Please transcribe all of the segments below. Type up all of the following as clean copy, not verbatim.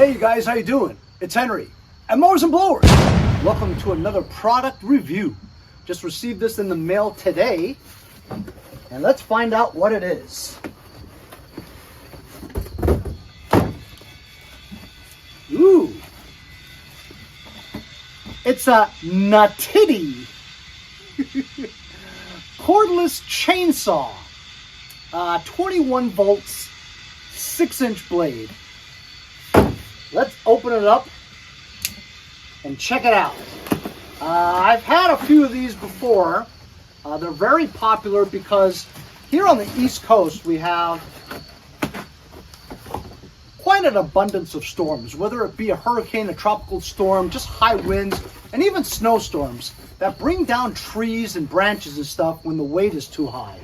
Hey guys, how you doing? It's Henry at Mowers and Blowers. Welcome to another product review. Just received this in the mail today, and let's find out what it is. Ooh, it's a NaTiddy cordless chainsaw, 21 volts, 6-inch blade. Let's open it up and check it out. I've had a few of these before. They're very popular because here on the East Coast we have quite an abundance of storms, whether it be a hurricane, a tropical storm, just high winds, and even snowstorms that bring down trees and branches and stuff when the weight is too high.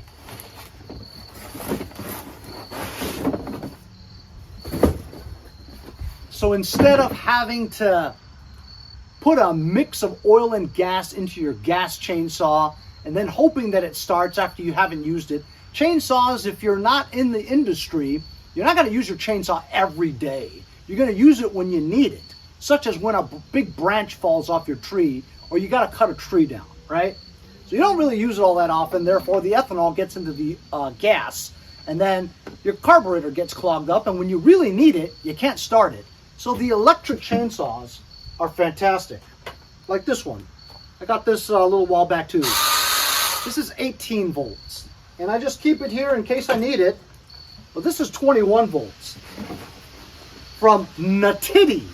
So instead of having to put a mix of oil and gas into your gas chainsaw and then hoping that it starts after you haven't used it, chainsaws, if you're not in the industry, you're not going to use your chainsaw every day. You're going to use it when you need it, such as when a big branch falls off your tree or you got to cut a tree down, right? So you don't really use it all that often, therefore the ethanol gets into the gas, and then your carburetor gets clogged up, and when you really need it, you can't start it. So the electric chainsaws are fantastic. Like this one. I got this a little while back too. This is 18 volts. And I just keep it here in case I need it. Well, this is 21 volts. From NaTiddy.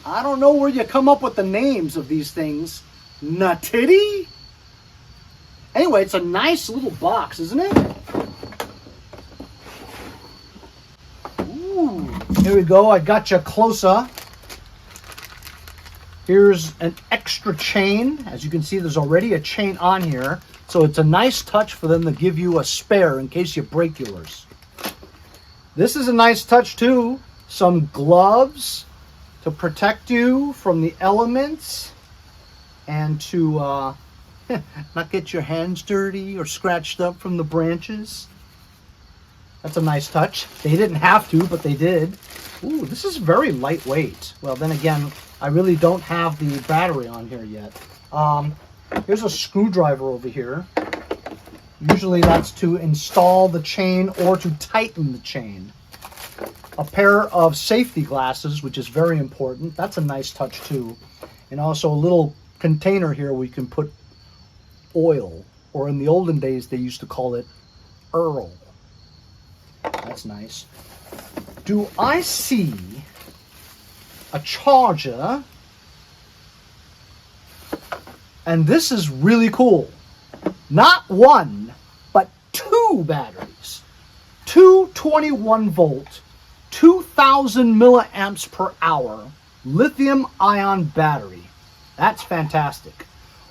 I don't know where you come up with the names of these things. NaTiddy? Anyway, it's a nice little box, isn't it? Here we go, I got you closer. Here's an extra chain. As you can see, there's already a chain on here. So it's a nice touch for them to give you a spare in case you break yours. This is a nice touch too. Some gloves to protect you from the elements and to not get your hands dirty or scratched up from the branches. That's a nice touch. They didn't have to, but they did. Ooh, this is very lightweight. Well, then again, I really don't have the battery on here yet. Here's a screwdriver over here. Usually that's to install the chain or to tighten the chain. A pair of safety glasses, which is very important. That's a nice touch too. And also a little container here where you can put oil, or in the olden days they used to call it Earl. That's nice. Do I see a charger? And this is really cool. Not one, but two batteries. Two 21 volt, 2000 milliamps per hour lithium ion battery. That's fantastic.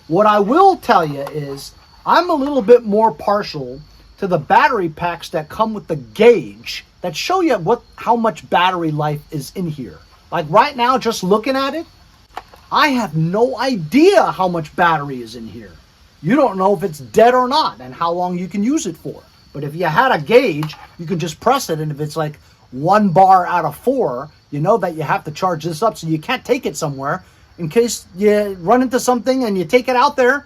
What I will tell you is I'm a little bit more partial to the battery packs that come with the gauge that show you how much battery life is in here. Like right now, just looking at it, I have no idea how much battery is in here. You don't know if it's dead or not and how long you can use it for. But if you had a gauge, you can just press it, and if it's like 1 bar out of 4, you know that you have to charge this up, so you can't take it somewhere in case you run into something and you take it out there.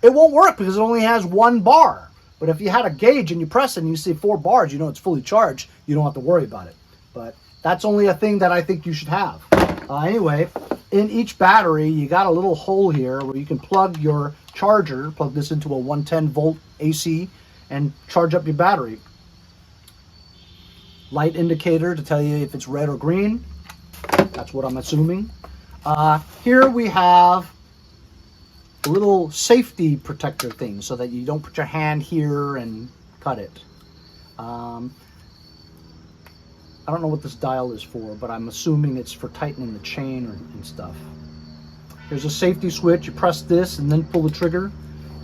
It won't work because it only has 1 bar. But if you had a gauge and you press it and you see 4 bars, you know it's fully charged. You don't have to worry about it. But that's only a thing that I think you should have. Anyway, in each battery, you got a little hole here where you can plug your charger, plug this into a 110 volt AC, and charge up your battery. Light indicator to tell you if it's red or green. That's what I'm assuming. Here we have a little safety protector thing so that you don't put your hand here and cut it. I don't know what this dial is for, but I'm assuming it's for tightening the chain and stuff. Here's a safety switch. You press this and then pull the trigger.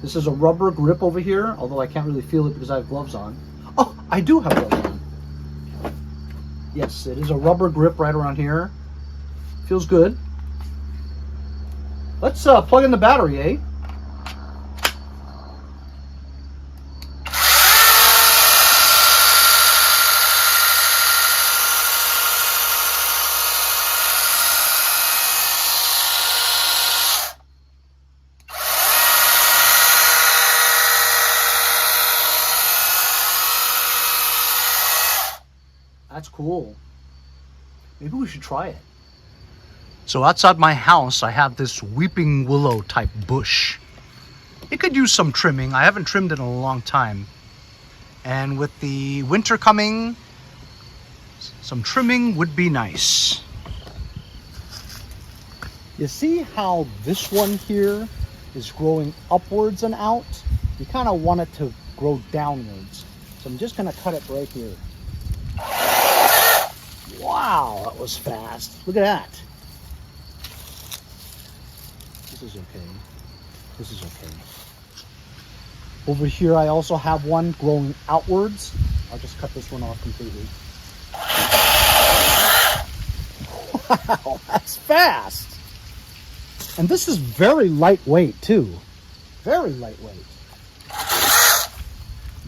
This is a rubber grip over here, although I can't really feel it because I have gloves on. Oh, I do have gloves on. Yes, it is a rubber grip right around here. Feels good. Let's plug in the battery, eh? That's cool. Maybe we should try it. So outside my house, I have this weeping willow type bush. It could use some trimming. I haven't trimmed it in a long time. And with the winter coming, some trimming would be nice. You see how this one here is growing upwards and out? You kind of want it to grow downwards. So I'm just going to cut it right here. Wow, that was fast. Look at that. This is okay. This is okay. Over here, I also have one growing outwards. I'll just cut this one off completely. Wow, that's fast. And this is very lightweight too. Very lightweight.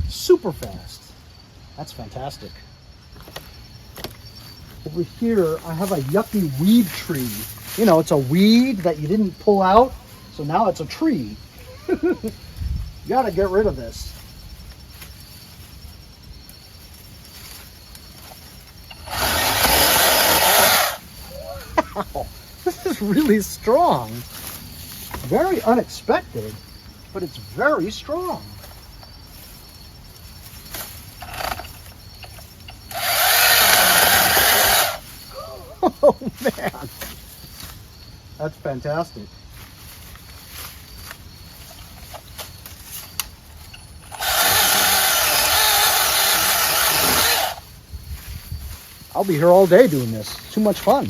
Super fast. That's fantastic. Over here, I have a yucky weed tree. You know, it's a weed that you didn't pull out, so now it's a tree. You gotta get rid of this. Wow, this is really strong. Very unexpected, but it's very strong. Oh man, that's fantastic. I'll be here all day doing this. It's too much fun.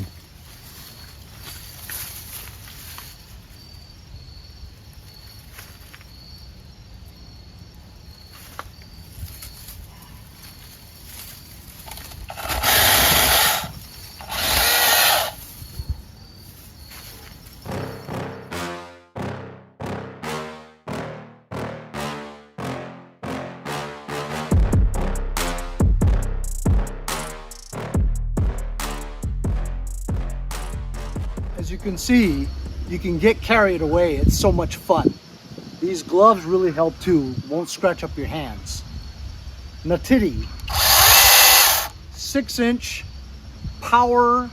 As you can see, you can get carried away. It's so much fun. These gloves really help too. Won't scratch up your hands. NaTiddy 6-inch power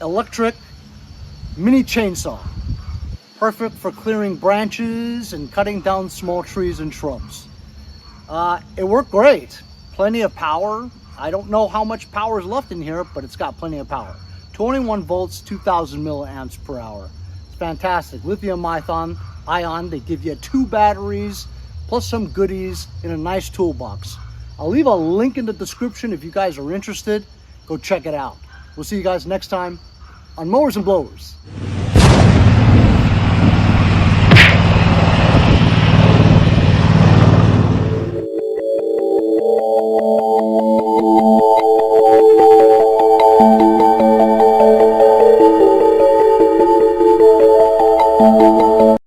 electric mini chainsaw. Perfect for clearing branches and cutting down small trees and shrubs. It worked great. Plenty of power. I don't know how much power is left in here, but it's got plenty of power. 21 volts, 2,000 milliamps per hour. It's fantastic. Lithium ion, they give you 2 batteries, plus some goodies in a nice toolbox. I'll leave a link in the description if you guys are interested. Go check it out. We'll see you guys next time on Mowers and Blowers.